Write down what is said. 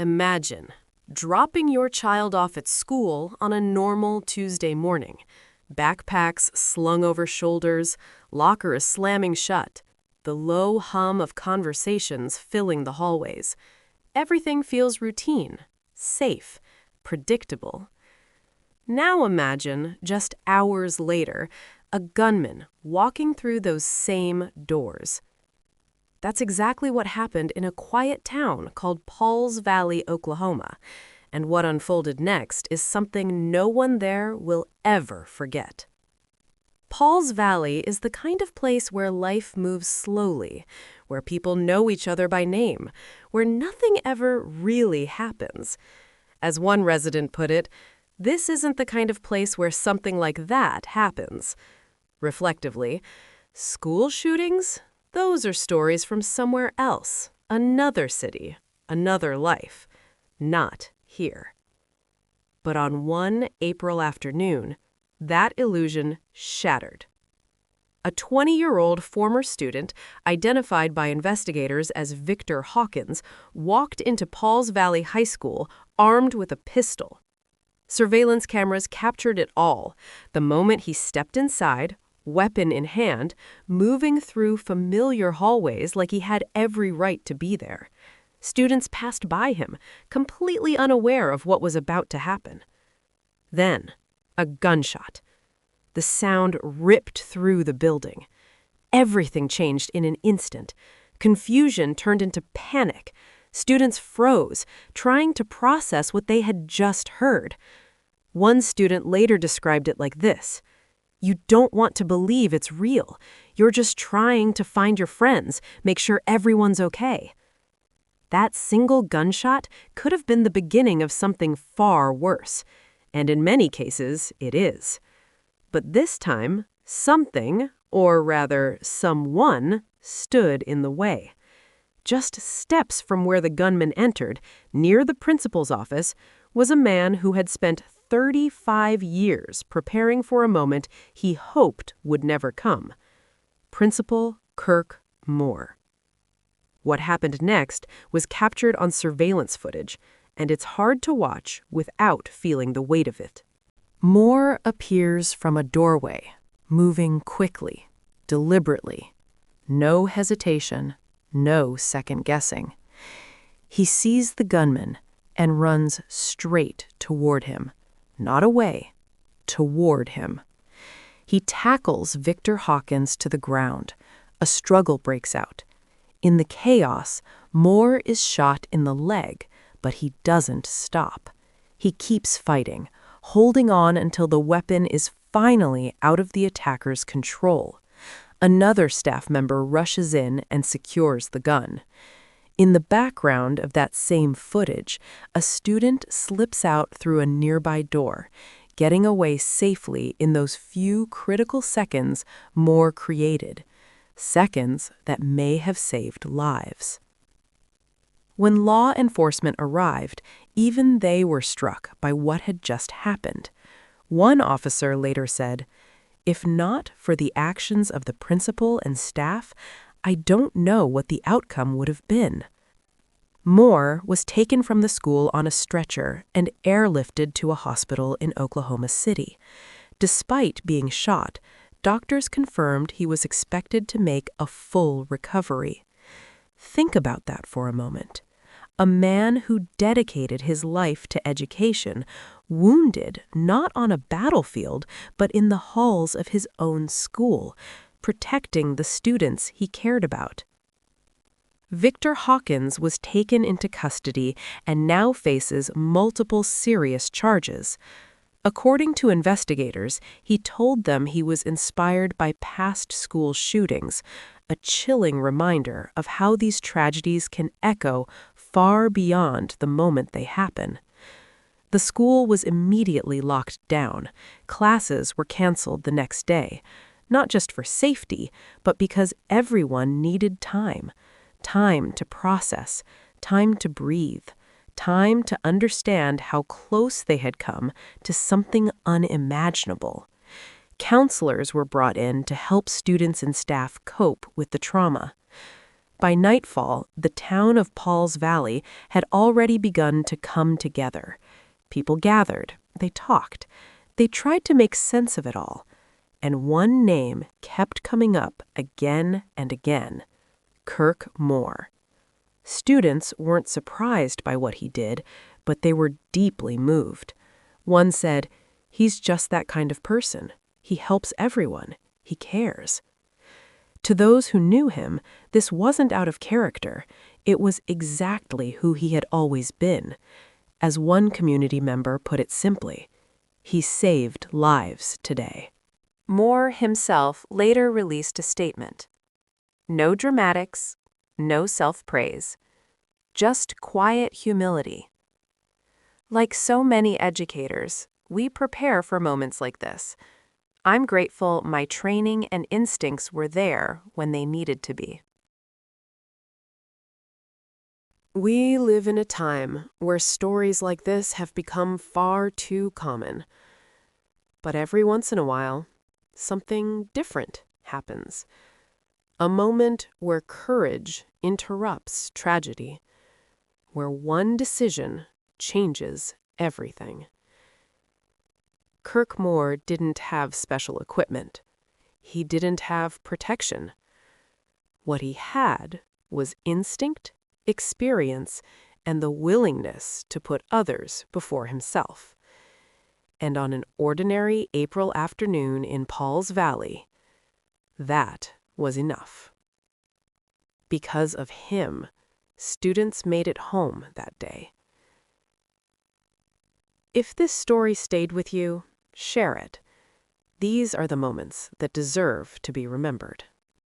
Imagine dropping your child off at school on a normal Tuesday morning. Backpacks slung over shoulders, lockers slamming shut, the low hum of conversations filling the hallways. Everything feels routine, safe, predictable. Now imagine, just hours later, a gunman walking through those same doors. That's exactly what happened in a quiet town called Pauls Valley, Oklahoma. And what unfolded next is something no one there will ever forget. Pauls Valley is the kind of place where life moves slowly, where people know each other by name, where nothing ever really happens. As one resident put it, this isn't the kind of place where something like that happens. Reflectively, school shootings? Those are stories from somewhere else, another city, another life, not here. But on one April afternoon, that illusion shattered. A 20-year-old former student, identified by investigators as Victor Hawkins, walked into Pauls Valley High School armed with a pistol. Surveillance cameras captured it all, the moment he stepped inside, weapon in hand, moving through familiar hallways like he had every right to be there. Students passed by him, completely unaware of what was about to happen. Then, a gunshot. The sound ripped through the building. Everything changed in an instant. Confusion turned into panic. Students froze, trying to process what they had just heard. One student later described it like this: "You don't want to believe it's real. You're just trying to find your friends, make sure everyone's okay." That single gunshot could have been the beginning of something far worse, and in many cases, it is. But this time, something, or rather someone, stood in the way. Just steps from where the gunman entered, near the principal's office, was a man who had spent 35 years preparing for a moment he hoped would never come. Principal Kirk Moore. What happened next was captured on surveillance footage, and it's hard to watch without feeling the weight of it. Moore appears from a doorway, moving quickly, deliberately. No hesitation, no second guessing. He sees the gunman and runs straight toward him. Not away, toward him. He tackles Victor Hawkins to the ground. A struggle breaks out. In the chaos, Moore is shot in the leg, but he doesn't stop. He keeps fighting, holding on until the weapon is finally out of the attacker's control. Another staff member rushes in and secures the gun. In the background of that same footage, a student slips out through a nearby door, getting away safely in those few critical seconds Moore created, seconds that may have saved lives. When law enforcement arrived, even they were struck by what had just happened. One officer later said, "If not for the actions of the principal and staff, I don't know what the outcome would have been." Moore was taken from the school on a stretcher and airlifted to a hospital in Oklahoma City. Despite being shot, doctors confirmed he was expected to make a full recovery. Think about that for a moment. A man who dedicated his life to education, wounded not on a battlefield, but in the halls of his own school, protecting the students he cared about. Victor Hawkins was taken into custody and now faces multiple serious charges. According to investigators, he told them he was inspired by past school shootings, a chilling reminder of how these tragedies can echo far beyond the moment they happen. The school was immediately locked down. Classes were canceled the next day, not just for safety, but because everyone needed time. Time to process, time to breathe, time to understand how close they had come to something unimaginable. Counselors were brought in to help students and staff cope with the trauma. By nightfall, the town of Paul's Valley had already begun to come together. People gathered, they talked, they tried to make sense of it all. And one name kept coming up again and again: Kirk Moore. Students weren't surprised by what he did, but they were deeply moved. One said, "He's just that kind of person. He helps everyone. He cares." To those who knew him, this wasn't out of character. It was exactly who he had always been. As one community member put it simply, he saved lives today. Moore himself later released a statement. No dramatics, no self-praise, just quiet humility. Like so many educators, we prepare for moments like this. I'm grateful my training and instincts were there when they needed to be. We live in a time where stories like this have become far too common. But every once in a while, something different happens. A moment where courage interrupts tragedy, where one decision changes everything. Kirk Moore didn't have special equipment. He didn't have protection. What he had was instinct, experience, and the willingness to put others before himself. And on an ordinary April afternoon in Paul's Valley, that was enough. Because of him, students made it home that day. If this story stayed with you, share it. These are the moments that deserve to be remembered.